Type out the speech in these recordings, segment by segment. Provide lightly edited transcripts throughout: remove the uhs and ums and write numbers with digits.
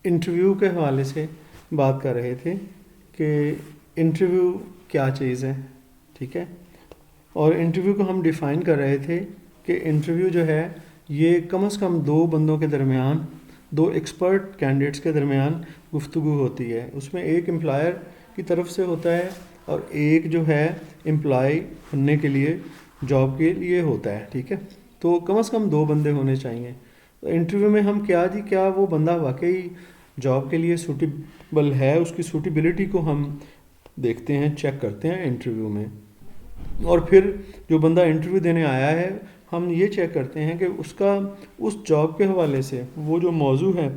Interview के हवाले से बात कर रहे थे कि इंटरव्यू क्या चीज़ है, ठीक है। और इंटरव्यू को हम डिफ़ाइन कर रहे थे कि इंटरव्यू जो है ये कम से कम दो बंदों के दरमियान, दो एक्सपर्ट कैंडिडेट्स के दरमियान गुफ्तगू होती है। उसमें एक एम्प्लॉयर की तरफ से होता है और एक जो है एम्प्लॉय बनने के लिए, जॉब के लिए होता है, ठीक है। तो कम से कम दो बंदे होने चाहिए। तो इंटरव्यू में हम क्या वो बंदा वाकई जॉब के लिए सूटेबल है, उसकी सूटेबिलिटी को हम देखते हैं, चेक करते हैं इंटरव्यू में। और फिर जो बंदा इंटरव्यू देने आया है, हम ये चेक करते हैं कि उसका उस जॉब के हवाले से वो जो मौजू है,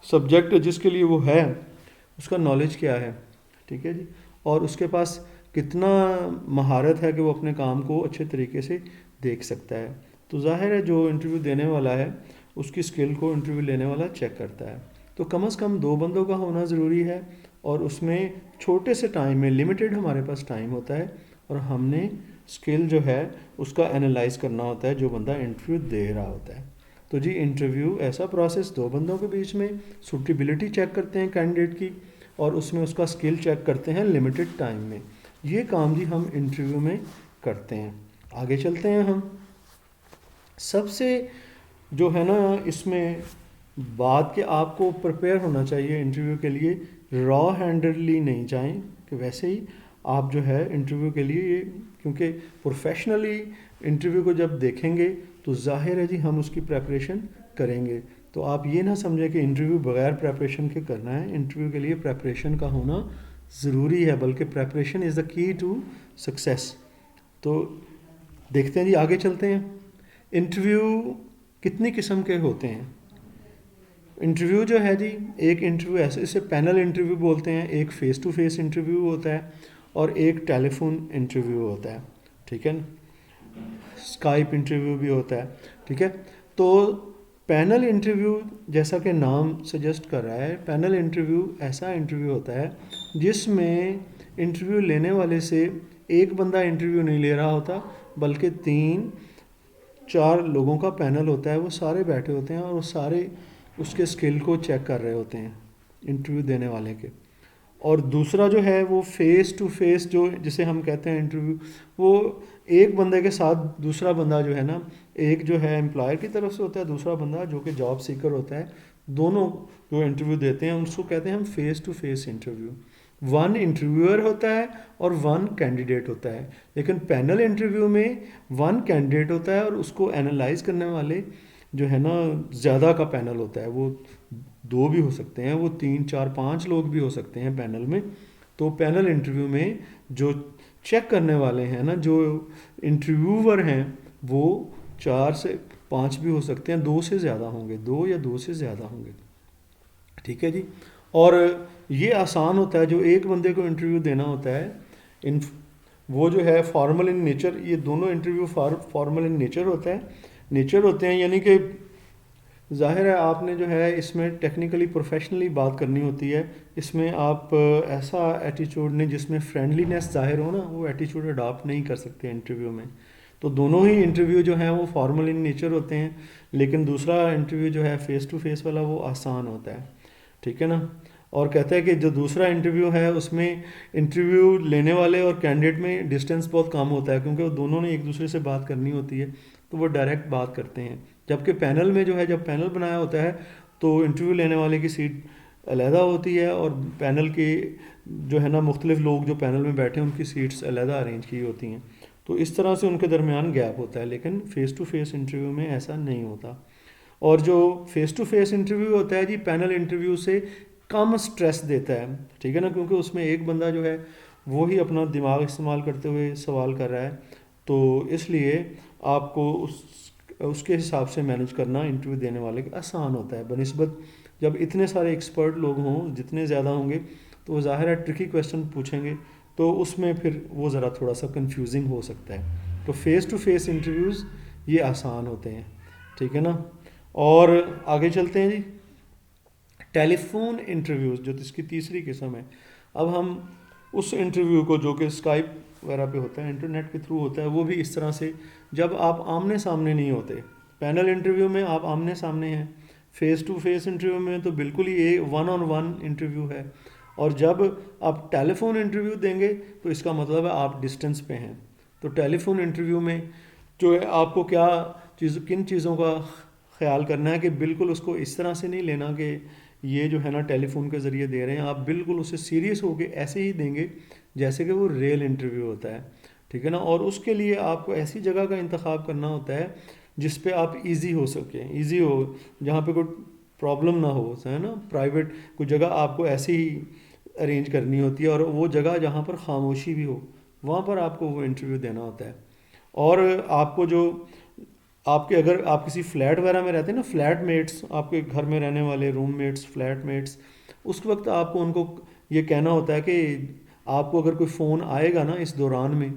सब्जेक्ट जिसके लिए वो है, उसका नॉलेज क्या है, ठीक है जी। और उसके पास कितना महारत है कि वो अपने काम को अच्छे तरीके से देख सकता है। तो जाहिर है जो इंटरव्यू देने वाला है उसकी स्किल को इंटरव्यू लेने वाला चेक करता है। तो कम से कम दो बंदों का होना ज़रूरी है और उसमें छोटे से टाइम में, लिमिटेड हमारे पास टाइम होता है और हमने स्किल जो है उसका एनालाइज करना होता है जो बंदा इंटरव्यू दे रहा होता है। तो जी इंटरव्यू ऐसा प्रोसेस दो बंदों के बीच में, सूटेबिलिटी चेक करते हैं कैंडिडेट की और उसमें उसका स्किल चेक करते हैं लिमिटेड टाइम में। ये काम जी हम इंटरव्यू में करते हैं। आगे चलते हैं हम। सबसे जो है ना इसमें बात कि आपको प्रिपेयर होना चाहिए इंटरव्यू के लिए, रॉ हैंडेडली नहीं जाएं कि वैसे ही आप जो है इंटरव्यू के लिए, क्योंकि प्रोफेशनली इंटरव्यू को जब देखेंगे तो जाहिर है जी हम उसकी प्रेपरेशन करेंगे। तो आप ये ना समझें कि इंटरव्यू बगैर प्रेपरेशन के करना है। इंटरव्यू के लिए प्रेपरेशन का होना ज़रूरी है, बल्कि preparation is the key to success. तो देखते हैं जी, आगे चलते हैं। इंटरव्यू कितनी किस्म के होते हैं? इंटरव्यू जो है जी, एक इंटरव्यू ऐसे, इसे पैनल इंटरव्यू बोलते हैं, एक फ़ेस टू फेस इंटरव्यू होता है और एक टेलीफोन इंटरव्यू होता है, ठीक है ना। स्काइप इंटरव्यू भी होता है, ठीक है। तो पैनल इंटरव्यू, जैसा कि नाम सजेस्ट कर रहा है, पैनल इंटरव्यू ऐसा इंटरव्यू होता है जिसमें इंटरव्यू लेने वाले से एक बंदा इंटरव्यू नहीं ले रहा होता, बल्कि 3-4 लोगों का पैनल होता है। वो सारे बैठे होते हैं और वो सारे उसके स्किल को चेक कर रहे होते हैं इंटरव्यू देने वाले के। और दूसरा जो है वो फेस टू फेस, जो जिसे हम कहते हैं इंटरव्यू, वो एक बंदे के साथ दूसरा बंदा जो है ना, एक जो है एम्प्लॉयर की तरफ से होता है, दूसरा बंदा जो कि जॉब सीकर होता है, दोनों जो इंटरव्यू देते हैं उसको कहते हैं हम face to face interview. One interviewer होता है और वन कैंडिडेट होता है। लेकिन पैनल इंटरव्यू में वन कैंडिडेट होता है और उसको एनालाइज करने वाले जो है ना ज़्यादा का पैनल होता है। वो दो भी हो सकते हैं, वो 3-4-5 लोग भी हो सकते हैं पैनल में। तो पैनल इंटरव्यू में जो चेक करने वाले हैं ना, जो इंटरव्यूवर हैं, वो 4 से 5 भी हो सकते हैं, 2 से ज़्यादा होंगे, 2 या 2 से ज़्यादा होंगे, ठीक है जी। और ये आसान होता है, जो एक बंदे को इंटरव्यू देना होता है, इन वो जो है फॉर्मल इन नेचर, ये दोनों इंटरव्यू फॉर्मल इन नेचर होता है, नेचर होते हैं, यानी कि जाहिर है आपने जो है इसमें टेक्निकली प्रोफेशनली बात करनी होती है। इसमें आप ऐसा एटीट्यूड नहीं जिसमें फ्रेंडलीनेस जाहिर हो ना, वो एटीट्यूड अडॉप्ट नहीं कर सकते इंटरव्यू में। तो दोनों ही इंटरव्यू जो हैं वो फॉर्मल इन नेचर होते हैं, लेकिन दूसरा इंटरव्यू जो है फेस टू फेस वाला वो आसान होता है, ठीक है ना। और कहते हैं कि जो दूसरा इंटरव्यू है उसमें इंटरव्यू लेने वाले और कैंडिडेट में डिस्टेंस बहुत कम होता है, क्योंकि वो दोनों ने एक दूसरे से बात करनी होती है, तो वो डायरेक्ट बात करते हैं। जबकि पैनल में जो है, जब पैनल बनाया होता है तो इंटरव्यू लेने वाले की सीट अलहदा होती है और पैनल के जो है ना मुख्तलिफ लोग जो पैनल में बैठे हैं उनकी सीट्स अलहदा अरेंज की होती हैं। तो इस तरह से उनके दरमियान गैप होता है, लेकिन फ़ेस टू फेस इंटरव्यू में ऐसा नहीं होता। और जो फेस टू फेस इंटरव्यू होता है जी, पैनल इंटरव्यू से कम स्ट्रेस देता है, ठीक है ना, क्योंकि उसमें एक बंदा जो है वो ही अपना दिमाग इस्तेमाल करते हुए सवाल कर रहा है। तो इसलिए आपको उसके हिसाब से मैनेज करना इंटरव्यू देने वाले का आसान होता है बनिस्बत जब इतने सारे एक्सपर्ट लोग हों, जितने ज़्यादा होंगे तो वो ज़ाहिर है ट्रिकी क्वेश्चन पूछेंगे, तो उसमें फिर वो ज़रा थोड़ा सा कंफ्यूजिंग हो सकता है। तो फेस टू फेस इंटरव्यूज़ ये आसान होते हैं, ठीक है ना। और आगे चलते हैं जी, टेलीफोन इंटरव्यूज़ जो इसकी तीसरी किस्म है। अब हम उस इंटरव्यू को जो कि स्काइप वगैरह पे होता है, इंटरनेट के थ्रू होता है, वो भी इस तरह से जब आप आमने सामने नहीं होते। पैनल इंटरव्यू में आप आमने सामने हैं, फेस टू फेस इंटरव्यू में तो बिल्कुल ही ये वन ऑन वन इंटरव्यू है, और जब आप टेलीफोन इंटरव्यू देंगे तो इसका मतलब है आप डिस्टेंस पे हैं। तो टेलीफोन इंटरव्यू में जो है आपको क्या किन चीज़ों का ख्याल करना है कि बिल्कुल उसको इस तरह से नहीं लेना कि ये जो है ना टेलीफोन के ज़रिए दे रहे हैं, आप बिल्कुल उसे सीरियस होके ऐसे ही देंगे जैसे कि वो रियल इंटरव्यू होता है, ठीक है ना। और उसके लिए आपको ऐसी जगह का इंतखाब करना होता है जिस पे आप इजी हो सके, इजी हो, जहाँ पे कोई प्रॉब्लम ना हो, है ना। प्राइवेट कोई जगह आपको ऐसी ही अरेंज करनी होती है, और वो जगह जहाँ पर खामोशी भी हो वहाँ पर आपको वो इंटरव्यू देना होता है। और आपको जो आपके अगर आप किसी फ्लैट वगैरह में रहते हैं ना, फ्लैट मेट्स, आपके घर में रहने वाले रूममेट्स, फ्लैट मेट्स, उस वक्त आपको उनको ये कहना होता है कि आपको अगर कोई फ़ोन आएगा ना इस दौरान में,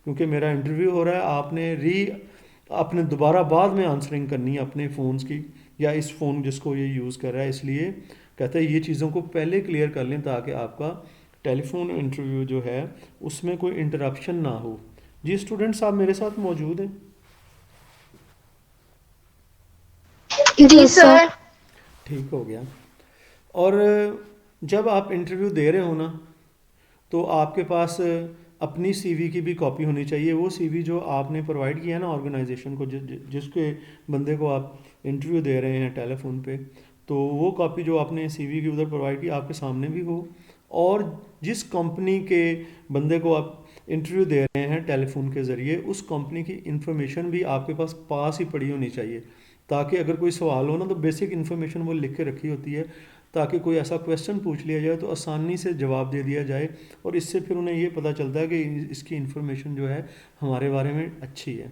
क्योंकि मेरा इंटरव्यू हो रहा है, आपने दोबारा बाद में आंसरिंग करनी है अपने फ़ोन्स की, या इस फ़ोन जिसको ये यूज़ कर रहा है, इसलिए कहते हैं ये चीज़ों को पहले क्लियर कर लें ताकि आपका टेलीफोन इंटरव्यू जो है उसमें कोई इंटरप्शन ना हो। जी स्टूडेंट्स, आप मेरे साथ मौजूद हैं? जी सर। ठीक हो गया। और जब आप इंटरव्यू दे रहे हो ना, तो आपके पास अपनी सीवी की भी कॉपी होनी चाहिए। वो सीवी जो आपने प्रोवाइड किया है ना ऑर्गेनाइजेशन को, जिसके बंदे को आप इंटरव्यू दे रहे हैं टेलीफोन पे, तो वो कॉपी जो आपने सीवी की उधर प्रोवाइड की आपके सामने भी हो, और जिस कंपनी के बंदे को आप इंटरव्यू दे रहे हैं टेलीफोन के ज़रिए, उस कंपनी की इंफॉर्मेशन भी आपके पास ही पड़ी होनी चाहिए, ताकि अगर कोई सवाल हो ना तो बेसिक इन्फॉर्मेशन वो लिख के रखी होती है, ताकि कोई ऐसा क्वेश्चन पूछ लिया जाए तो आसानी से जवाब दे दिया जाए, और इससे फिर उन्हें ये पता चलता है कि इसकी इन्फॉर्मेशन जो है हमारे बारे में अच्छी है।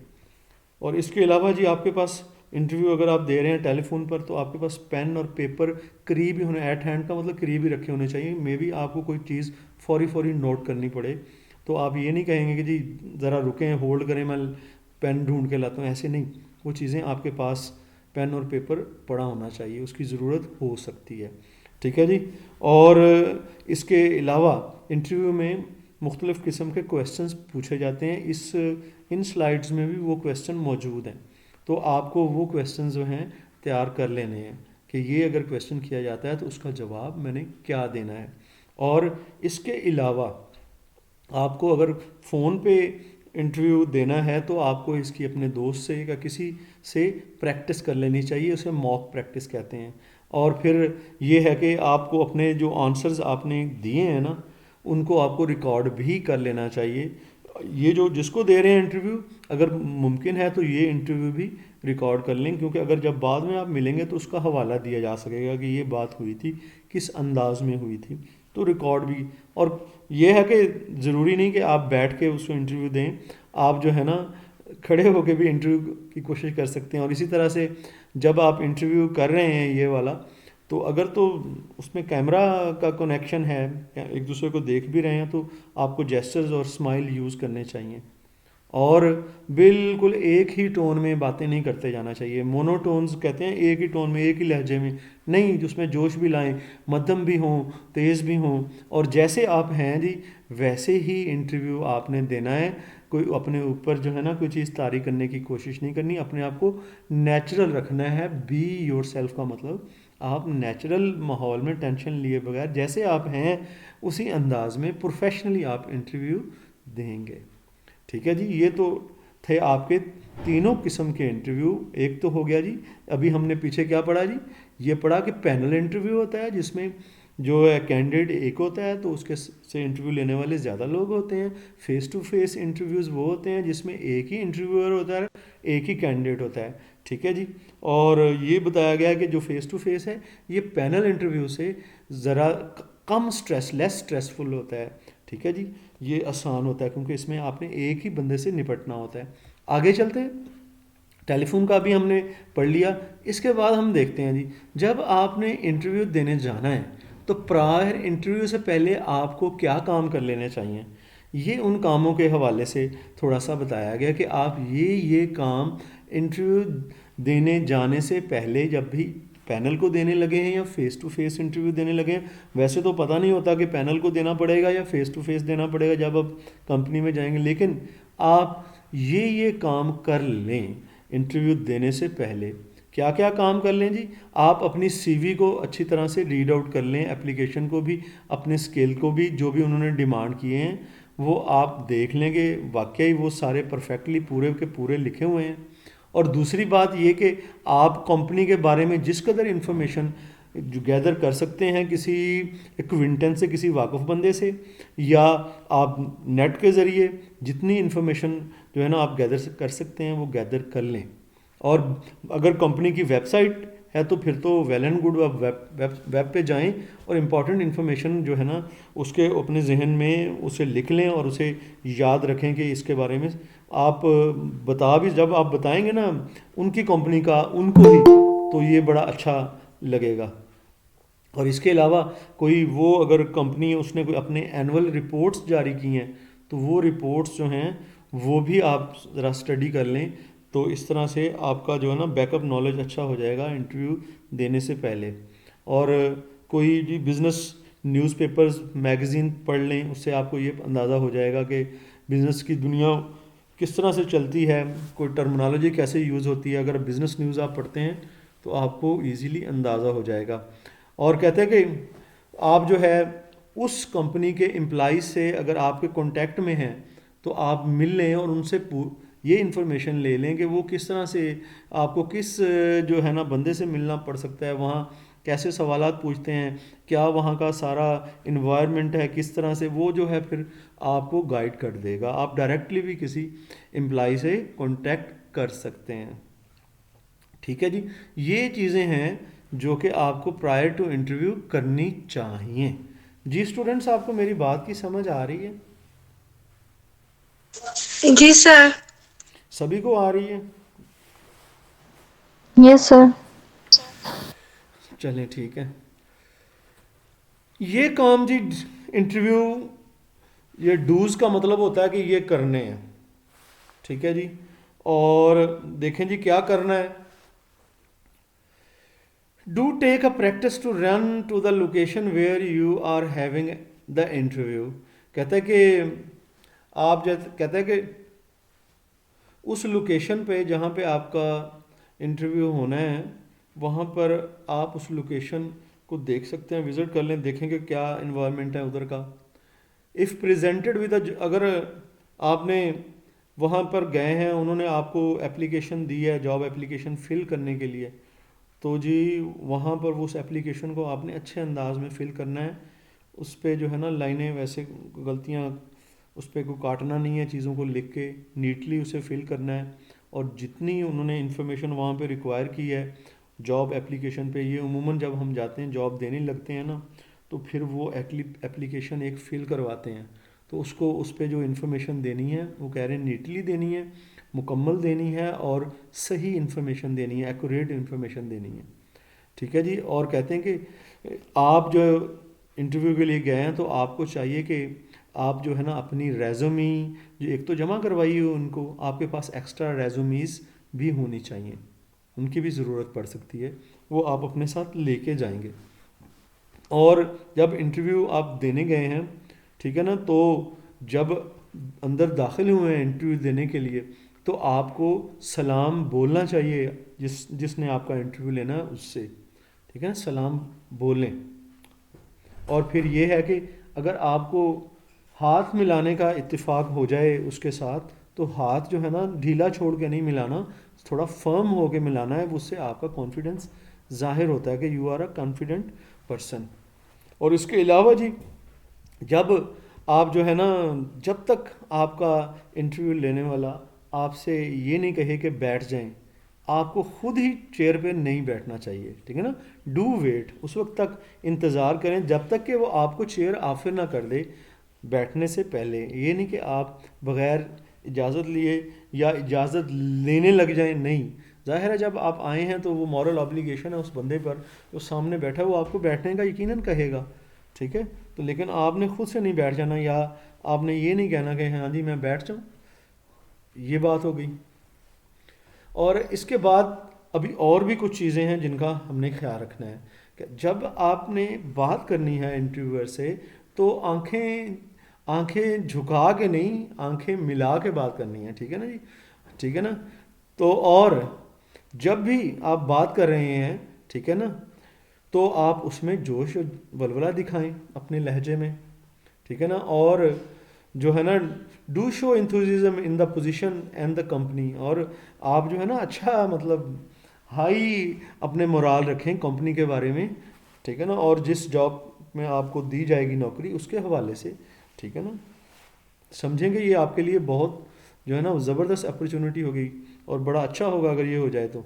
और इसके अलावा जी आपके पास इंटरव्यू अगर आप दे रहे हैं टेलीफोन पर, तो आपके पास पेन और पेपर करीब ही होने, एट हैंड का मतलब करीब ही रखे होने चाहिए। मे बी आपको कोई चीज़ फौरी फौरी नोट करनी पड़े, तो आप ये नहीं कहेंगे कि जी ज़रा रुकें, होल्ड करें, मैं पेन ढूंढ के लाता हूँ, ऐसे नहीं। वो चीज़ें आपके पास पेन और पेपर पड़ा होना चाहिए, उसकी ज़रूरत हो सकती है, ठीक है जी। और इसके अलावा इंटरव्यू में मुख्तलिफ़ किस्म के क्वेश्चंस पूछे जाते हैं। इन स्लाइड्स में भी वो क्वेश्चन मौजूद हैं, तो आपको वो क्वेश्चन जो हैं तैयार कर लेने हैं कि ये अगर क्वेश्चन किया जाता है तो उसका जवाब मैंने क्या देना है। और इसके अलावा आपको अगर फ़ोन पे इंटरव्यू देना है तो आपको इसकी अपने दोस्त से या किसी से प्रैक्टिस कर लेनी चाहिए, उसे मॉक प्रैक्टिस कहते हैं। और फिर ये है कि आपको अपने जो आंसर्स आपने दिए हैं ना, उनको आपको रिकॉर्ड भी कर लेना चाहिए। ये जो जिसको दे रहे हैं इंटरव्यू, अगर मुमकिन है तो ये इंटरव्यू भी रिकॉर्ड कर लें, क्योंकि अगर जब बाद में आप मिलेंगे तो उसका हवाला दिया जा सकेगा कि ये बात हुई थी, किस अंदाज में हुई थी, तो रिकॉर्ड भी। और ये है कि ज़रूरी नहीं कि आप बैठ के उसको इंटरव्यू दें, आप जो है ना खड़े होकर भी इंटरव्यू की कोशिश कर सकते हैं। और इसी तरह से जब आप इंटरव्यू कर रहे हैं ये वाला, तो अगर तो उसमें कैमरा का कनेक्शन है, या एक दूसरे को देख भी रहे हैं, तो आपको जेस्चर्स और स्माइल यूज़ करने चाहिए। और बिल्कुल एक ही टोन में बातें नहीं करते जाना चाहिए। मोनोटोन्स कहते हैं, एक ही टोन में एक ही लहजे में नहीं, जिसमें जोश भी लाएं, मध्यम भी हों, तेज़ भी हों, और जैसे आप हैं जी वैसे ही इंटरव्यू आपने देना है। कोई अपने ऊपर जो है ना कोई चीज़ तारी करने की कोशिश नहीं करनी, अपने आप को नेचुरल रखना है। बी योर सेल्फ का मतलब आप नेचुरल माहौल में टेंशन लिए बगैर जैसे आप हैं उसी अंदाज में प्रोफेशनली आप इंटरव्यू देंगे, ठीक है जी। ये तो थे आपके तीनों किस्म के इंटरव्यू। एक तो हो गया जी, अभी हमने पीछे क्या पढ़ा जी, ये पढ़ा कि पैनल इंटरव्यू होता है जिसमें जो है कैंडिडेट एक होता है तो उसके से इंटरव्यू लेने वाले ज़्यादा लोग होते हैं। फेस टू फेस इंटरव्यूज़ वो होते हैं जिसमें एक ही इंटरव्यूअर होता है, एक ही कैंडिडेट होता है, ठीक है जी। और ये बताया गया कि जो फेस टू फेस है ये पैनल इंटरव्यू से ज़रा कम स्ट्रेस, लेस स्ट्रेसफुल होता है, ठीक है जी। ये आसान होता है क्योंकि इसमें आपने एक ही बंदे से निपटना होता है। आगे चलते हैं, टेलीफोन का भी हमने पढ़ लिया। इसके बाद हम देखते हैं जी, जब आपने इंटरव्यू देने जाना है तो प्रायर इंटरव्यू से पहले आपको क्या काम कर लेने चाहिए। ये उन कामों के हवाले से थोड़ा सा बताया गया कि आप ये काम इंटरव्यू देने जाने से पहले, जब भी पैनल को देने लगे हैं या फेस टू फेस इंटरव्यू देने लगे हैं, वैसे तो पता नहीं होता कि पैनल को देना पड़ेगा या फेस टू फेस देना पड़ेगा जब आप कंपनी में जाएंगे, लेकिन आप ये काम कर लें इंटरव्यू देने से पहले क्या क्या काम कर लें जी? आप अपनी सीवी को अच्छी तरह से रीड आउट कर लें, एप्लीकेशन को भी, अपने स्किल को भी, जो भी उन्होंने डिमांड किए हैं वो आप देख लेंगे, वाकई वो सारे परफेक्टली पूरे के पूरे लिखे हुए हैं। और दूसरी बात ये कि आप कंपनी के बारे में जिस कदर इंफॉर्मेशन जो गैदर कर सकते हैं किसी एक्विंटेंस से, किसी वाकिफ बंदे से, या आप नेट के ज़रिए जितनी इन्फॉर्मेशन जो है ना आप गैदर कर सकते हैं वो गैदर कर लें। और अगर कंपनी की वेबसाइट है तो फिर तो वेल एंड गुड, आप वेब पे जाएं और इम्पॉर्टेंट इन्फॉर्मेशन जो है ना उसके अपने जहन में उसे लिख लें और उसे याद रखें कि इसके बारे में आप बता भी, जब आप बताएंगे ना उनकी कंपनी का उनको ही, तो ये बड़ा अच्छा लगेगा। और इसके अलावा कोई वो अगर कंपनी उसने कोई अपने एनुअल रिपोर्ट्स जारी की हैं तो वो रिपोर्ट्स जो हैं वो भी आप ज़रा स्टडी कर लें। तो इस तरह से आपका जो है ना बैकअप नॉलेज अच्छा हो जाएगा इंटरव्यू देने से पहले। और कोई भी बिज़नेस न्यूज़पेपर्स मैगज़ीन पढ़ लें, उससे आपको ये अंदाज़ा हो जाएगा कि बिज़नेस की दुनिया किस तरह से चलती है, कोई टर्मिनोलॉजी कैसे यूज़ होती है। अगर बिज़नेस न्यूज़ आप पढ़ते हैं तो आपको ईज़िली अंदाज़ा हो जाएगा। और कहते हैं कि आप जो है उस कंपनी के एम्प्लॉय से अगर आपके कांटेक्ट में हैं तो आप मिल लें और उनसे ये इन्फॉर्मेशन ले लें कि वो किस तरह से आपको किस जो है ना बंदे से मिलना पड़ सकता है, वहाँ कैसे सवालात पूछते हैं, क्या वहाँ का सारा इन्वायरमेंट है, किस तरह से, वो जो है फिर आपको गाइड कर देगा। आप डायरेक्टली भी किसी एम्प्लॉय से कांटेक्ट कर सकते हैं। ठीक है जी, ये चीज़ें हैं जो कि आपको प्रायर टू इंटरव्यू करनी चाहिए। जी स्टूडेंट्स, आपको मेरी बात की समझ आ रही है? जी सर। सभी को आ रही है? Yes sir. चलें ठीक है। ये काम जी इंटरव्यू, ये डूज का मतलब होता है कि ये करने हैं। ठीक है जी, और देखें जी क्या करना है। Do take a practice to run to the location where you are having the interview. कहता है कि आप जैसे कहता है कि उस लोकेशन पे जहाँ पे आपका इंटरव्यू होना है वहाँ पर आप उस लोकेशन को देख सकते हैं, विज़िट कर लें, देखेंगे क्या इन्वायरमेंट है उधर का। इफ़ प्रेजेंटेड विद, अगर आपने वहाँ पर गए हैं, उन्होंने आपको एप्लीकेशन दी है जॉब एप्लीकेशन फ़िल करने के लिए, तो जी वहाँ पर वो उस एप्लीकेशन को आपने अच्छे अंदाज में फ़िल करना है। उस पर जो है ना लाइनें वैसे गलतियाँ, उस पर कोई काटना नहीं है, चीज़ों को लिख के नीटली उसे फ़िल करना है। और जितनी उन्होंने इन्फॉर्मेशन वहाँ पे रिक्वायर की है जॉब एप्लीकेशन पे, ये उमूमन जब हम जाते हैं जॉब देने लगते हैं ना तो फिर वो एप्लीकेशन एक फ़िल करवाते हैं, तो उसको उस पर जो इन्फॉर्मेशन देनी है वो कह रहे हैं नीटली देनी है, मुकम्मल देनी है और सही इन्फॉर्मेशन देनी है, एक्यूरेट इन्फॉर्मेशन देनी है। ठीक है जी, और कहते हैं कि आप जो इंटरव्यू के लिए गए हैं तो आपको चाहिए कि आप जो है ना अपनी रेज़ूमी जो एक तो जमा करवाई हो उनको, आपके पास एक्स्ट्रा रेज़ूमीज़ भी होनी चाहिए, उनकी भी ज़रूरत पड़ सकती है, वो आप अपने साथ लेके जाएंगे। और जब इंटरव्यू आप देने गए हैं, ठीक है ना, तो जब अंदर दाखिल हुए हैं इंटरव्यू देने के लिए तो आपको सलाम बोलना चाहिए जिसने आपका इंटरव्यू लेना है उससे। ठीक है ना, सलाम बोलें। और फिर ये है कि अगर आपको हाथ मिलाने का इत्तेफाक हो जाए उसके साथ तो हाथ जो है ना ढीला छोड़ के नहीं मिलाना, थोड़ा फर्म हो के मिलाना है, उससे आपका कॉन्फिडेंस जाहिर होता है कि you are a confident person. और इसके अलावा जी जब आप जो है ना, जब तक आपका इंटरव्यू लेने वाला आपसे ये नहीं कहे कि बैठ जाएं, आपको खुद ही चेयर पे नहीं बैठना चाहिए। ठीक है ना, डू वेट, उस वक्त तक इंतज़ार करें जब तक कि वो आपको चेयर ऑफर ना कर दे बैठने से पहले। ये नहीं कि आप बग़ैर इजाज़त लिए या इजाज़त लेने लग जाएं, नहीं। ज़ाहिर है जब आप आए हैं तो वो मॉरल ऑब्लिगेशन है उस बंदे पर जो सामने बैठा है, वो आपको बैठने का यकीनन कहेगा। ठीक है, तो लेकिन आपने खुद से नहीं बैठ जाना, या आपने ये नहीं कहना कि हाँ जी मैं बैठ जाऊँ, ये बात हो गई। और इसके बाद अभी और भी कुछ चीज़ें हैं जिनका हमने ख्याल रखना है कि जब आपने बात करनी है इंटरव्यूअर से तो आंखें आंखें झुका के नहीं, आंखें मिला के बात करनी है। ठीक है ना जी, ठीक है ना। तो और जब भी आप बात कर रहे हैं, ठीक है ना, तो आप उसमें जोश और वलवला दिखाएं अपने लहजे में, ठीक है ना। और जो है ना, do show enthusiasm in the position and the company. और आप जो है ना अच्छा मतलब हाई अपने मोराल रखें कंपनी के बारे में, ठीक है ना, और जिस जॉब में आपको दी जाएगी नौकरी उसके हवाले से, ठीक है ना। समझेंगे ये आपके लिए बहुत जो है ना ज़बरदस्त अपॉर्चुनिटी होगी और बड़ा अच्छा होगा अगर ये हो जाए तो।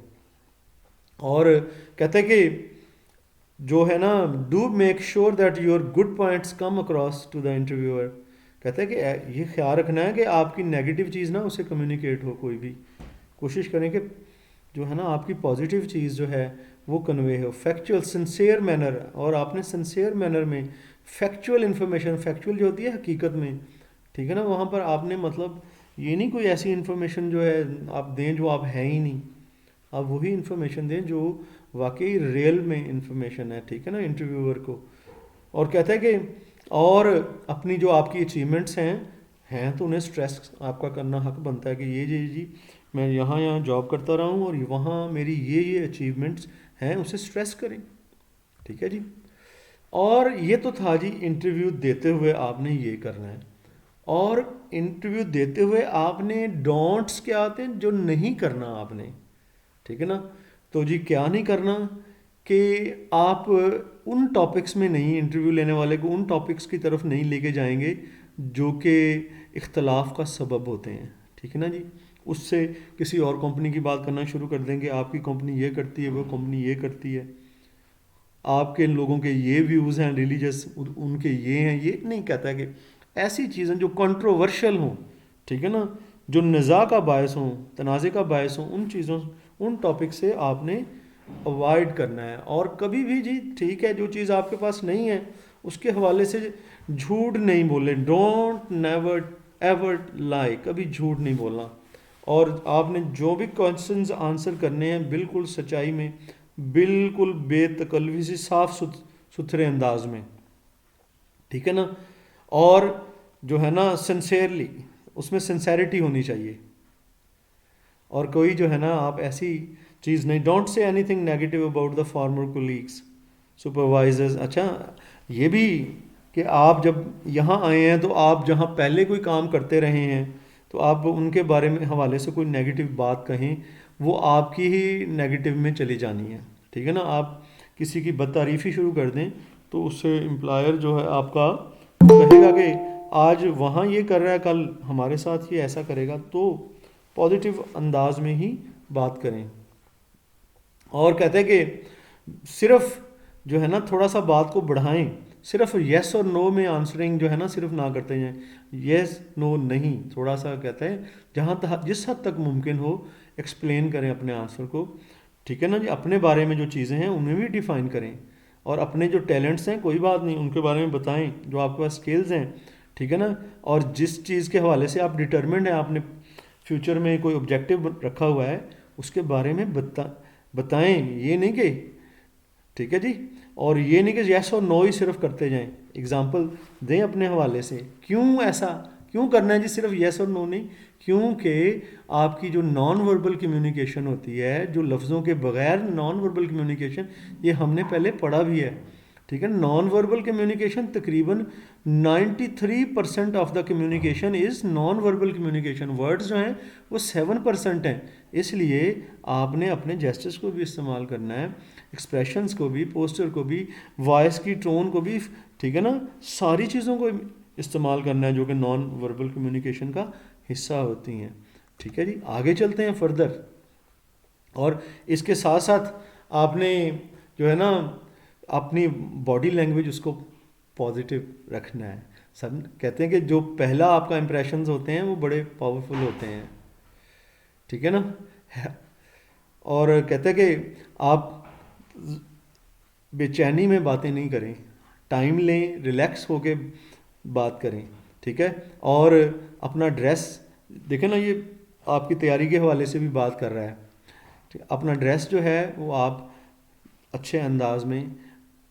और कहते हैं कि जो है ना, do make sure that your good points come across to the interviewer. कहते हैं कि ये ख्याल रखना है कि आपकी नेगेटिव चीज़ ना उसे कम्युनिकेट हो, कोई भी कोशिश करें कि जो है ना आपकी पॉजिटिव चीज़ जो है वो कन्वे हो, फैक्चुअल सिंसियर मैनर। और आपने सिंसियर मैनर में फैक्चुअल इन्फॉर्मेशन, फैक्चुअल जो होती है हकीकत में, ठीक है ना, वहाँ पर आपने मतलब ये नहीं कोई ऐसी इन्फॉर्मेशन जो है आप दें जो आप हैं ही नहीं, आप वही इन्फॉर्मेशन दें जो वाकई रियल में इन्फॉर्मेशन है, ठीक है ना, इंटरव्यूअर को। और कहता है कि और अपनी जो आपकी अचीवमेंट्स हैं तो उन्हें स्ट्रेस आपका करना हक बनता है कि ये जी मैं यहाँ यहाँ जॉब करता रहा हूँ और वहाँ मेरी ये अचीवमेंट्स हैं, उसे स्ट्रेस करें, ठीक है जी। और ये तो था जी इंटरव्यू देते हुए आपने ये करना है। और इंटरव्यू देते हुए आपने डोंट्स क्या आते हैं जो नहीं करना आपने, ठीक है ना। तो जी क्या नहीं करना कि आप उन टॉपिक्स में नहीं, इंटरव्यू लेने वाले को उन टॉपिक्स की तरफ नहीं लेके जाएंगे जो कि इख्तलाफ का सबब होते हैं, ठीक है ना जी। उससे किसी और कंपनी की बात करना शुरू कर देंगे, आपकी कंपनी ये करती है, वो कंपनी ये करती है, आपके लोगों के ये व्यूज़ हैं रिलीजियस, उनके ये हैं। ये नहीं कहता कि ऐसी चीज़ें जो कंट्रोवर्शियल हों, ठीक है ना, जो निज़ा का बायस हों, तनाज़े का बायस हों, उन चीज़ों, उन टॉपिक से आपने अवॉइड करना है। और कभी भी जी ठीक है जो चीज़ आपके पास नहीं है उसके हवाले से झूठ नहीं बोले, डोंट नेवर एवर लाई, कभी झूठ नहीं बोलना। और आपने जो भी क्वेश्चंस आंसर करने हैं बिल्कुल सच्चाई में, बिल्कुल बेतकल्लुफ़ी से साफ सुथरे अंदाज में, ठीक है ना। और जो है ना सिंसेरली, उसमें सिंसेरिटी होनी चाहिए। और कोई जो है ना आप ऐसी चीज़ नहीं, don't say anything negative about the former colleagues supervisors. अच्छा ये भी कि आप जब यहाँ आए हैं तो आप जहाँ पहले कोई काम करते रहे हैं तो आप उनके बारे में हवाले से कोई नेगेटिव बात कहें, वो आपकी ही नेगेटिव में चली जानी है, ठीक है ना। आप किसी की बदतारीफ़ी शुरू कर दें तो उससे एम्प्लॉयर जो है आपका कहेगा कि आज वहाँ ये कर रहा है कल हमारे साथ ये ऐसा करेगा। तो पॉजिटिव अंदाज में ही बात करें। और कहते हैं कि सिर्फ जो है ना थोड़ा सा बात को बढ़ाएं, सिर्फ येस और नो में आंसरिंग जो है ना सिर्फ ना करते जाएं, येस नो नहीं, थोड़ा सा कहते हैं जहाँ तक जिस हद तक मुमकिन हो एक्सप्लेन करें अपने आंसर को, ठीक है ना जी। अपने बारे में जो चीज़ें हैं उन्हें भी डिफ़ाइन करें और अपने जो टैलेंट्स हैं कोई बात नहीं उनके बारे में बताएं, जो आपके पास स्किल्स हैं, ठीक है ना। और जिस चीज़ के हवाले से आप डिटर्मिंड हैं, आपने फ्यूचर में कोई ऑब्जेक्टिव रखा हुआ है उसके बारे में बताएं, ये नहीं कि ठीक है जी। और ये नहीं कि यस और नो ही सिर्फ करते जाएं, एग्जांपल दें अपने हवाले से, क्यों ऐसा क्यों करना है जी सिर्फ यस और नो नहीं। क्योंकि आपकी जो नॉन वर्बल कम्युनिकेशन होती है, जो लफ्ज़ों के बगैर नॉन वर्बल कम्युनिकेशन, ये हमने पहले पढ़ा भी है, ठीक है। नॉन वर्बल कम्युनिकेशन तकरीबन 93% of the communication is non verbal communication, words जो हैं वो 7% हैं। इसलिए आपने अपने जेस्चर्स को भी इस्तेमाल करना है, एक्सप्रेशंस को भी, पोस्टर को भी, वॉइस की टोन को भी, ठीक है ना, सारी चीज़ों को इस्तेमाल करना है जो कि नॉन वर्बल कम्युनिकेशन का हिस्सा होती हैं, ठीक है जी। आगे चलते हैं फर्दर। और इसके साथ साथ आपने जो है ना अपनी बॉडी लैंग्वेज उसको पॉजिटिव रखना है। सब कहते हैं कि जो पहला आपका इंप्रेशंस होते हैं वो बड़े पावरफुल होते हैं, ठीक है ना। और कहते हैं कि आप बेचैनी में बातें नहीं करें, टाइम लें, रिलैक्स होके बात करें, ठीक है। और अपना ड्रेस देखें ना, ये आपकी तैयारी के हवाले से भी बात कर रहा है, ठीक। अपना ड्रेस जो है वो आप अच्छे अंदाज में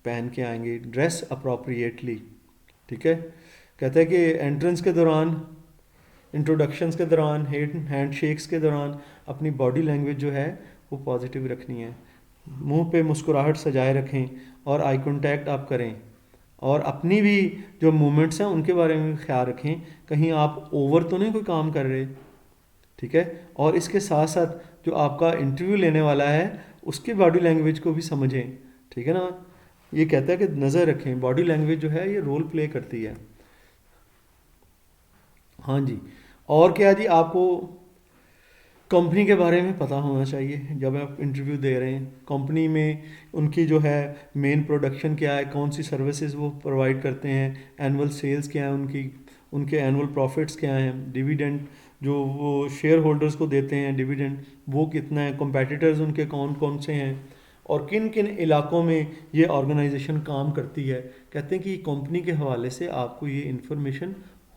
पहन के आएंगे, ड्रेस अप्रोप्रिएटली, ठीक है। कहते हैं कि एंट्रेंस के दौरान, इंट्रोडक्शंस के दौरान, हैंड शेक्स के दौरान अपनी बॉडी लैंग्वेज जो है वो पॉजिटिव रखनी है। मुंह पे मुस्कुराहट सजाए रखें और आई कांटेक्ट आप करें, और अपनी भी जो मूवमेंट्स हैं उनके बारे में भी ख्याल रखें, कहीं आप ओवर तो नहीं कोई काम कर रहे, ठीक है। और इसके साथ साथ जो आपका इंटरव्यू लेने वाला है उसकी बॉडी लैंग्वेज को भी समझें, ठीक है ना। ये कहता है कि नज़र रखें, बॉडी लैंग्वेज जो है ये रोल प्ले करती है। हाँ जी। और क्या जी, आपको कंपनी के बारे में पता होना चाहिए जब आप इंटरव्यू दे रहे हैं। कंपनी में उनकी जो है मेन प्रोडक्शन क्या है, कौन सी सर्विसेज वो प्रोवाइड करते हैं, एनुअल सेल्स क्या है उनकी, उनके एनुअल प्रॉफिट्स क्या हैं, डिविडेंड जो वो शेयर होल्डर्स को देते हैं डिविडेंड वो कितना है, कंपेटिटर्स उनके कौन कौन से हैं, और किन किन इलाकों में ये ऑर्गेनाइजेशन काम करती है। कहते हैं कि कंपनी के हवाले से आपको ये इन्फॉर्मेशन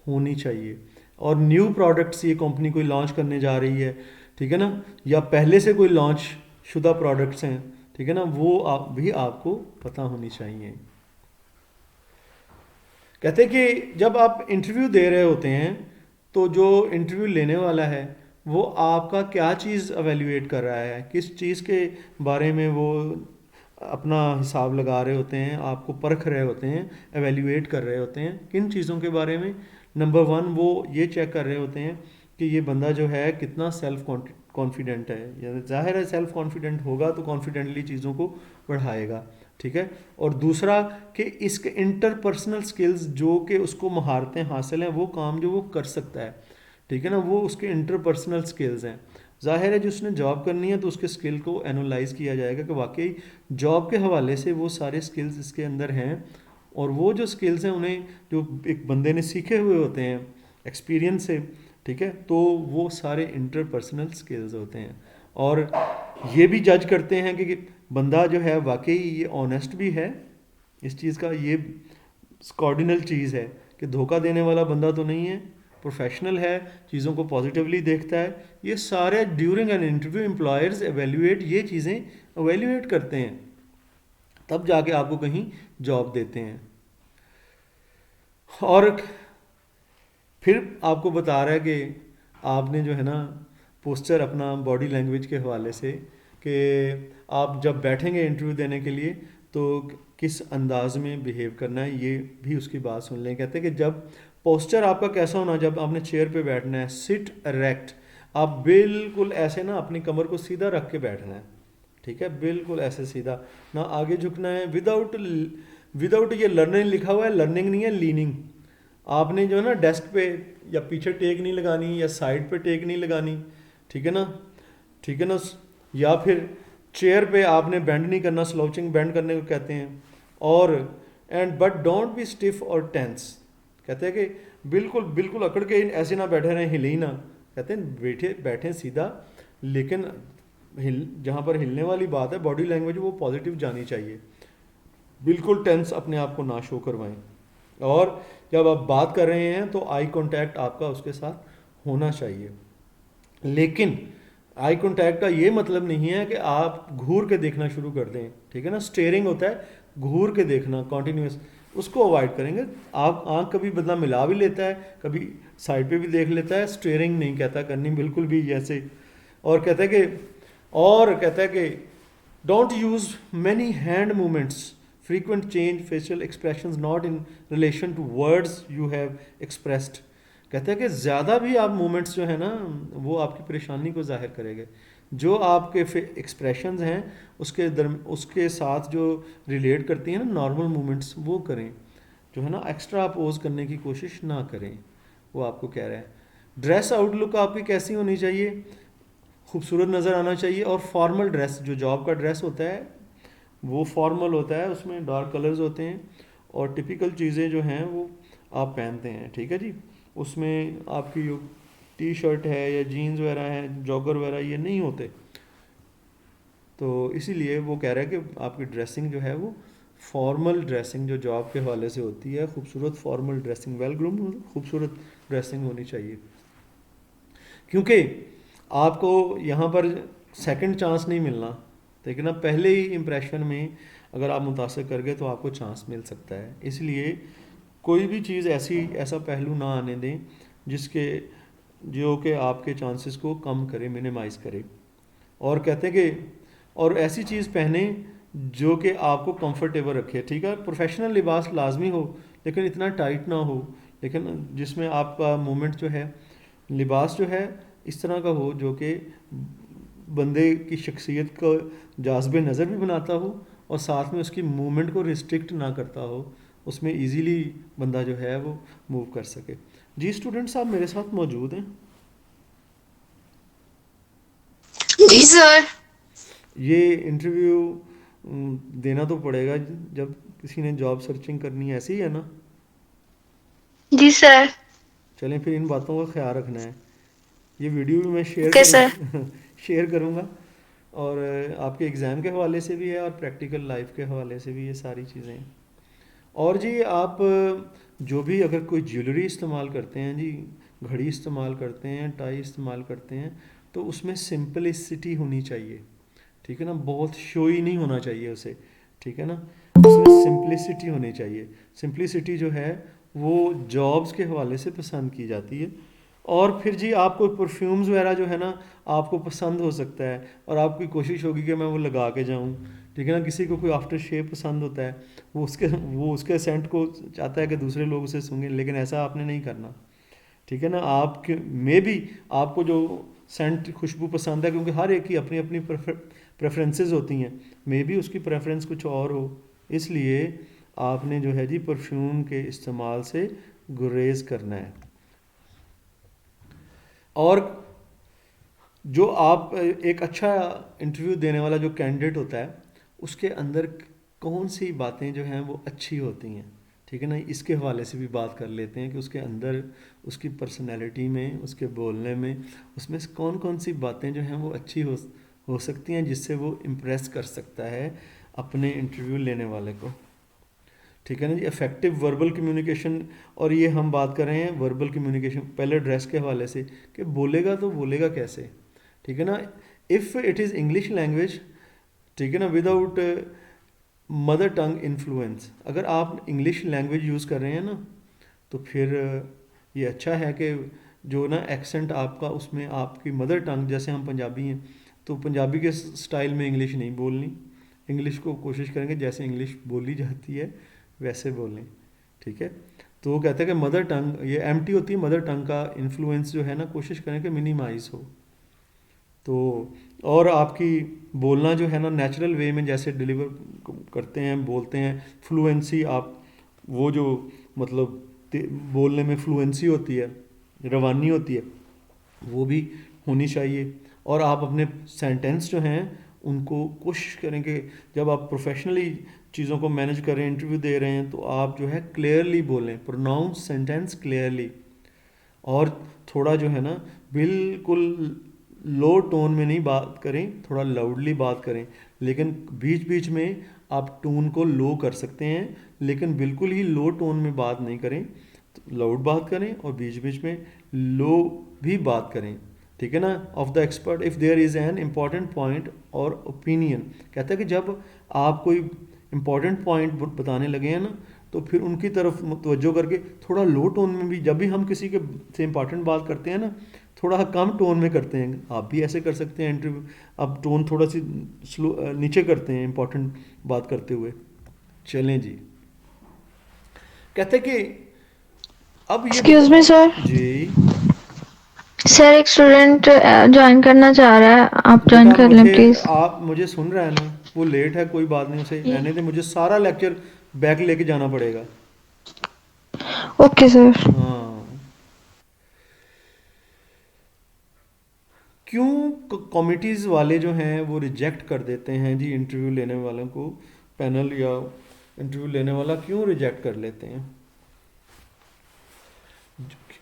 होनी चाहिए। और न्यू प्रोडक्ट्स ये कंपनी कोई लॉन्च करने जा रही है, ठीक है ना, या पहले से कोई लॉन्च शुदा प्रोडक्ट्स हैं, ठीक है ना, वो आप भी आपको पता होनी चाहिए। कहते हैं कि जब आप इंटरव्यू दे रहे होते हैं तो जो इंटरव्यू लेने वाला है वो आपका क्या चीज़ एवेल्यूएट कर रहा है, किस चीज़ के बारे में वो अपना हिसाब लगा रहे होते हैं, आपको परख रहे होते हैं, एवेल्यूएट कर रहे होते हैं, किन चीज़ों के बारे में। नंबर वन, वो ये चेक कर रहे होते हैं कि ये बंदा जो है कितना सेल्फ कॉन्फिडेंट है, या जाहिर है सेल्फ कॉन्फिडेंट होगा तो कॉन्फिडेंटली चीज़ों को बढ़ाएगा, ठीक है। और दूसरा कि इसके इंटरपर्सनल स्किल्स जो कि उसको महारतें हासिल हैं, वो काम जो वो कर सकता है, ठीक है ना, वो उसके इंटरपर्सनल स्किल्स हैं। जाहिर है जिसने जॉब करनी है तो उसके स्किल को एनालाइज किया जाएगा कि वाकई जॉब के हवाले से वो सारे स्किल्स इसके अंदर हैं, और वो जो स्किल्स हैं उन्हें जो एक बंदे ने सीखे हुए होते हैं एक्सपीरियंस से, ठीक है, तो वो सारे इंटरपर्सनल स्किल्स होते हैं। और ये भी जज करते हैं कि बंदा जो है वाकई ये ऑनेस्ट भी है, इस चीज़ का ये कार्डिनल चीज़ है कि धोखा देने वाला बंदा तो नहीं है, प्रोफेशनल है, चीज़ों को पॉजिटिवली देखता है। ये सारे during an interview employers evaluate ये चीज़ें एवेल्यूएट करते हैं, तब जाके आपको कहीं जॉब देते हैं। और फिर आपको बता रहा है कि आपने जो है ना पोस्चर अपना बॉडी लैंग्वेज के हवाले से, कि आप जब बैठेंगे इंटरव्यू देने के लिए तो किस अंदाज में बिहेव करना है, ये भी उसकी बात सुन लें। कहते हैं कि जब पोस्चर आपका कैसा होना, जब आपने चेयर पे बैठना है, सिट इरेक्ट, आप बिल्कुल ऐसे ना अपनी कमर को सीधा रख के बैठना है, ठीक है, बिल्कुल ऐसे सीधा, ना आगे झुकना है, विदाउट विदाउट ये लर्निंग लिखा हुआ है, लर्निंग नहीं है, लीनिंग। आपने जो है ना डेस्क पे या पीछे टेक नहीं लगानी या साइड पे टेक नहीं लगानी, ठीक है ना, ठीक है ना, या फिर चेयर पे आपने बेंड नहीं करना, स्लाउचिंग बेंड करने को कहते हैं। और and but don't be stiff और टेंस, कहते हैं कि बिल्कुल बिल्कुल अकड़ के ऐसे ना बैठे रहें, हिले ही ना, कहते हैं बैठे बैठें सीधा, लेकिन जहाँ पर हिलने वाली बात है बॉडी लैंग्वेज वो पॉजिटिव जानी चाहिए, बिल्कुल टेंस अपने आप को ना शो करवाएं। और जब आप बात कर रहे हैं तो आई कांटेक्ट आपका उसके साथ होना चाहिए, लेकिन आई कांटेक्ट का ये मतलब नहीं है कि आप घूर के देखना शुरू कर दें, ठीक है ना। स्टेयरिंग होता है घूर के देखना कॉन्टिन्यूस, उसको अवॉइड करेंगे। आप आंख कभी बदला मिला भी लेता है, कभी साइड पे भी देख लेता है, स्टेयरिंग नहीं कहता करनी बिल्कुल भी जैसे। और कहता है कि don't use many hand movements, frequent change facial expressions not in relation to words you have expressed। कहते हैं कि ज़्यादा भी आप मूवमेंट्स जो है ना वो आपकी परेशानी को जाहिर करेंगे। जो आपके एक्सप्रेशंस हैं उसके साथ जो रिलेट करती हैं ना नॉर्मल मूवमेंट्स, वो करें, जो है ना एक्स्ट्रा अपोज करने की कोशिश ना करें, वो आपको कह रहा है। ड्रेस आउटलुक आपकी कैसी होनी चाहिए, खूबसूरत नज़र आना चाहिए। और फॉर्मल ड्रेस, जो जॉब का ड्रेस होता है वो फॉर्मल होता है, उसमें डार्क कलर्स होते हैं और टिपिकल चीज़ें जो हैं वो आप पहनते हैं, ठीक है जी। उसमें आपकी जो टी शर्ट है या जीन्स वगैरह है, जॉगर वगैरह ये नहीं होते। तो इसीलिए वो कह रहा है कि आपकी ड्रेसिंग जो है वो फॉर्मल ड्रेसिंग जो जॉब के हवाले से होती है, खूबसूरत फॉर्मल ड्रेसिंग, वेल ग्रूम खूबसूरत ड्रेसिंग होनी चाहिए। क्योंकि आपको यहाँ पर सेकंड चांस नहीं मिलना, लेकिन अब पहले ही इम्प्रेशन में अगर आप मुतासर कर गए तो आपको चांस मिल सकता है। इसलिए कोई भी चीज़ ऐसा पहलू ना आने दें जो कि आपके चांसेस को कम करे, मिनिमाइज़ करे। और कहते हैं कि और ऐसी चीज़ पहने जो कि आपको कंफर्टेबल रखे, ठीक है। प्रोफेशनल लिबास लाजमी हो लेकिन इतना टाइट ना हो, लेकिन जिसमें आपका मूवमेंट जो है, लिबास जो है इस तरह का हो जो कि बंदे की शख्सियत को जाज़बे नज़र भी बनाता हो और साथ में उसकी मूवमेंट को रिस्ट्रिक्ट ना करता हो, उसमें इजीली बंदा जो है वो मूव कर सके। जी स्टूडेंट्स, आप मेरे साथ मौजूद हैं? जी सर। ये इंटरव्यू देना तो पड़ेगा जब किसी ने जॉब सर्चिंग करनी है, ऐसी ही है ना? जी सर। चलें फिर इन बातों का ख्याल रखना है। ये वीडियो भी मैं शेयर ओके सर। करूँ शेयर करूँगा, और आपके एग्ज़ाम के हवाले से भी है और प्रैक्टिकल लाइफ के हवाले से भी ये सारी चीज़ें हैं। और जी आप जो भी अगर कोई ज्वेलरी इस्तेमाल करते हैं जी, घड़ी इस्तेमाल करते हैं, टाई इस्तेमाल करते हैं, तो उसमें सिंपलिसिटी होनी चाहिए, ठीक है ना। बहुत शोई नहीं होना चाहिए उसे, ठीक है ना। उसमें सिंपलिसिटी होनी चाहिए। सिंपलिसिटी जो है वो जॉब्स के हवाले से पसंद की जाती है। और फिर जी आपको परफ्यूम्स वगैरह जो है ना आपको पसंद हो सकता है और आपकी कोशिश होगी कि मैं वो लगा के जाऊं, ठीक है ना। किसी को कोई आफ्टर शेव पसंद होता है, वो उसके सेंट को चाहता है कि दूसरे लोग उसे सूंघें, लेकिन ऐसा आपने नहीं करना, ठीक है ना। आपके मे भी आपको जो सेंट खुशबू पसंद है, क्योंकि हर एक की अपनी अपनी प्रेफरेंसेस होती हैं, मे भी उसकी प्रेफरेंस कुछ और हो, इसलिए आपने जो है जी परफ्यूम के इस्तेमाल से गुरेज करना है। और जो आप एक अच्छा इंटरव्यू देने वाला जो कैंडिडेट होता है उसके अंदर कौन सी बातें जो हैं वो अच्छी होती हैं, ठीक है ना, इसके हवाले से भी बात कर लेते हैं कि उसके अंदर उसकी पर्सनैलिटी में, उसके बोलने में, उसमें से कौन कौन सी बातें जो हैं वो अच्छी हो सकती हैं जिससे वो इम्प्रेस कर सकता है अपने इंटरव्यू लेने वाले को, ठीक है ना जी। इफेक्टिव वर्बल कम्युनिकेशन, और ये हम बात कर रहे हैं वर्बल कम्युनिकेशन पहले ड्रेस के हवाले से कि बोलेगा तो बोलेगा कैसे, ठीक है ना। If it is English language, ठीक है ना, विदाउट मदर टंग इन्फ्लुएंस, अगर आप इंग्लिश लैंग्वेज यूज़ कर रहे हैं ना तो फिर ये अच्छा है कि जो ना एक्सेंट आपका उसमें आपकी मदर टंग, जैसे हम पंजाबी हैं तो पंजाबी के स्टाइल में इंग्लिश नहीं बोलनी, इंग्लिश को कोशिश करेंगे जैसे इंग्लिश बोली जाती है वैसे बोलें, ठीक है। तो वो कहते हैं कि मदर टंग ये एम्प्टी होती है, मदर टंग का इन्फ्लुएंस जो है ना कोशिश करें कि मिनिमाइज हो। तो और आपकी बोलना जो है ना नेचुरल वे में जैसे डिलीवर करते हैं, बोलते हैं, फ्लुएंसी, आप वो जो मतलब बोलने में फ्लुएंसी होती है, रवानी होती है, वो भी होनी चाहिए। और आप अपने सेंटेंस जो हैं उनको कोशिश करें कि जब आप प्रोफेशनली चीज़ों को मैनेज कर रहे हैं, इंटरव्यू दे रहे हैं, तो आप जो है क्लियरली बोलें, प्रोनाउंस सेंटेंस क्लियरली। और थोड़ा जो है ना बिल्कुल लो टोन में नहीं बात करें, थोड़ा लाउडली बात करें, लेकिन बीच बीच में आप टोन को लो कर सकते हैं, लेकिन बिल्कुल ही लो टोन में बात नहीं करें, लाउड बात करें और बीच बीच में लो भी बात करें, ठीक है ना। Of the expert if there is an important point और ओपिनियन, कहता है कि जब आप कोई इम्पॉर्टेंट पॉइंट बताने लगे हैं ना तो फिर उनकी तरफ तवज्जो करके थोड़ा लो टोन में भी, जब भी हम किसी के से इम्पॉर्टेंट बात करते हैं ना थोड़ा कम टोन में करते हैं, आप भी ऐसे कर सकते हैं इंटरव्यू, आप टोन थोड़ा सी स्लो नीचे करते हैं इम्पॉर्टेंट बात करते हुए। चलें जी, कहते कि अब ये एक्सक्यूज मी सर। जी सर एक स्टूडेंट ज्वाइन करना चाह रहा है, आप ज्वाइन बेटा, कर लें मुझे प्लीज। आप मुझे सुन रहे हैं ना, वो लेट है कोई बात नहीं, उसे रहने दे, मुझे सारा लेक्चर बैक लेके जाना पड़ेगा। Okay sir. हाँ, क्यों कमिटीज़ वाले जो हैं वो रिजेक्ट कर देते हैं जी इंटरव्यू लेने वालों को, पैनल या इंटरव्यू लेने वाला क्यों रिजेक्ट कर लेते हैं?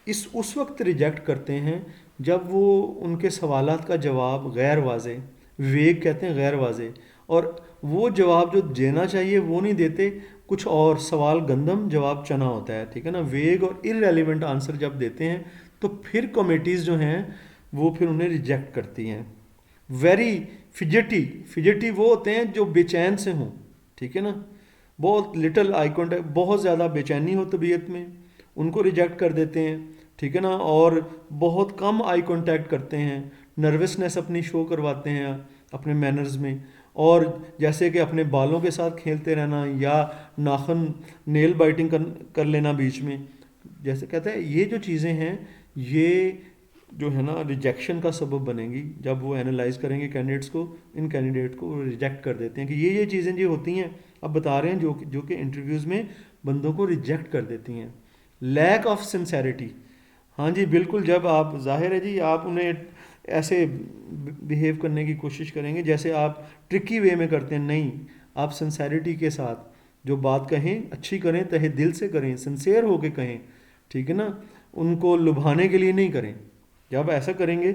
इस उस वक्त रिजेक्ट करते हैं जब वो उनके सवालात का जवाब गैर वाजे, वेग कहते हैं गैर वाजे, और वो जवाब जो देना चाहिए वो नहीं देते, कुछ और सवाल गंदम जवाब चना होता है, ठीक है ना। वेग और इररेलेवेंट आंसर जब देते हैं तो फिर कमेटीज़ जो हैं वो फिर उन्हें रिजेक्ट करती हैं। वेरी फिजेटी, फिजेटी वो होते हैं जो बेचैन से हों, ठीक है ना, बहुत लिटल आई कॉन्टैक्ट, बहुत ज़्यादा बेचैनी हो तबीयत में, उनको रिजेक्ट कर देते हैं, ठीक है ना। और बहुत कम आई कांटेक्ट करते हैं, नर्वसनेस अपनी शो करवाते हैं अपने मैनर्स में, और जैसे कि अपने बालों के साथ खेलते रहना या नाखून नेल बाइटिंग कर लेना बीच में, जैसे कहते हैं ये जो चीज़ें हैं ये जो है ना रिजेक्शन का सबब बनेंगी। जब वो एनालाइज करेंगे कैंडिडेट्स को, इन कैंडिडेट को रिजेक्ट कर देते हैं कि ये चीज़ें जो होती हैं, अब बता रहे हैं जो कि इंटरव्यूज़ में बंदों को रिजेक्ट कर देती हैं। लैक ऑफ सिंसेरिटी, हाँ जी बिल्कुल, जब आप जाहिर है जी आप उन्हें ऐसे बिहेव करने की कोशिश करेंगे जैसे आप ट्रिकी वे में करते हैं, नहीं, आप सिंसेरिटी के साथ जो बात कहें अच्छी करें, तहे दिल से करें, सिंसेयर होके कहें, ठीक है ना, उनको लुभाने के लिए नहीं करें। जब ऐसा करेंगे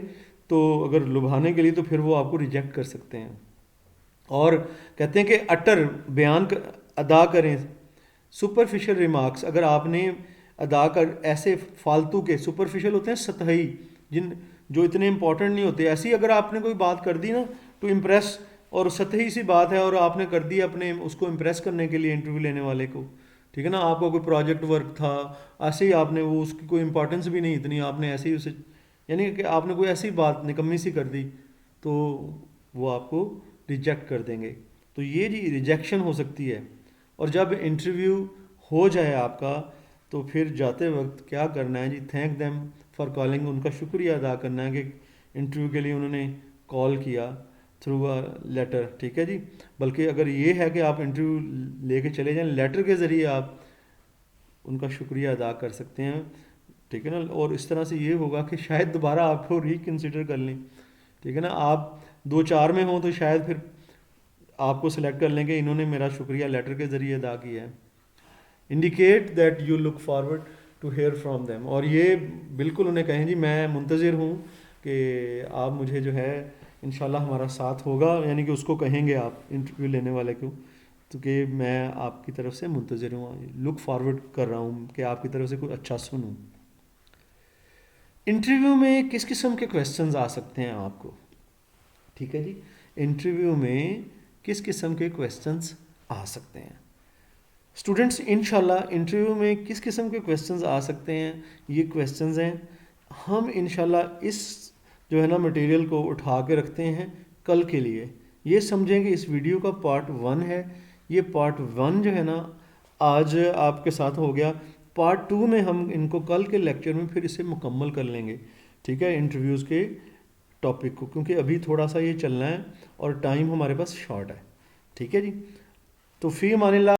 तो अगर लुभाने के लिए तो फिर वो आपको रिजेक्ट कर सकते हैं। और कहते हैं कि अटर बयान अदा करें, सुपरफिशियल रिमार्क्स अगर आपने अदा कर, ऐसे फालतू के सुपरफिशियल होते हैं सतही, जो इतने इंपॉर्टेंट नहीं होते, ऐसी अगर आपने कोई बात कर दी ना टू इम्प्रेस, और सतही सी बात है और आपने कर दी अपने उसको इम्प्रेस करने के लिए इंटरव्यू लेने वाले को, ठीक है ना, आपका कोई प्रोजेक्ट वर्क था, ऐसे ही आपने वो उसकी कोई इंपॉर्टेंस भी नहीं इतनी, आपने ऐसे ही उसे, यानी कि आपने कोई ऐसी बात निकम्मी सी कर दी तो वो आपको रिजेक्ट कर देंगे। तो ये जी रिजेक्शन हो सकती है। और जब इंटरव्यू हो जाए आपका तो फिर जाते वक्त क्या करना है जी, थैंक देम फॉर कॉलिंग, उनका शुक्रिया अदा करना है कि इंटरव्यू के लिए उन्होंने कॉल किया थ्रू अ लेटर, ठीक है जी। बल्कि अगर ये है कि आप इंटरव्यू लेके चले जाएं, लेटर के ज़रिए आप उनका शुक्रिया अदा कर सकते हैं, ठीक है ना। और इस तरह से ये होगा कि शायद दोबारा आपको रिकन्सिडर कर लें, ठीक है ना। आप 2-4 में हों तो शायद फिर आपको सिलेक्ट कर लेंगे, इन्होंने मेरा शुक्रिया लेटर के ज़रिए अदा किया है। Indicate that you look forward to hear from them, और ये बिल्कुल उन्हें कहें जी मैं मुंतज़िर हूँ कि आप मुझे जो है इंशाल्लाह हमारा साथ होगा, यानी कि उसको कहेंगे आप इंटरव्यू लेने वाले को, तो कि मैं आपकी तरफ से मुंतज़िर हूँ, लुक फॉरवर्ड कर रहा हूँ कि आपकी तरफ से कुछ अच्छा सुनूँ। इंटरव्यू में किस किस्म के क्वेश्चंस आ सकते हैं आपको, ठीक है जी। इंटरव्यू में किस किस्म के क्वेश्चंस आ सकते हैं स्टूडेंट्स, इंशाल्लाह इंटरव्यू में किस किस्म के क्वेश्चंस आ सकते हैं, ये क्वेश्चंस हैं। हम इंशाल्लाह इस जो है ना मटेरियल को उठा के रखते हैं कल के लिए। ये समझें कि इस वीडियो का पार्ट 1 है, ये पार्ट 1 जो है ना आज आपके साथ हो गया। पार्ट 2 में हम इनको कल के लेक्चर में फिर इसे मुकम्मल कर लेंगे, ठीक है, इंटरव्यूज़ के टॉपिक को, क्योंकि अभी थोड़ा सा ये चलना है और टाइम हमारे पास शॉर्ट है, ठीक है जी। तो फ़ी अमानिल्लाह।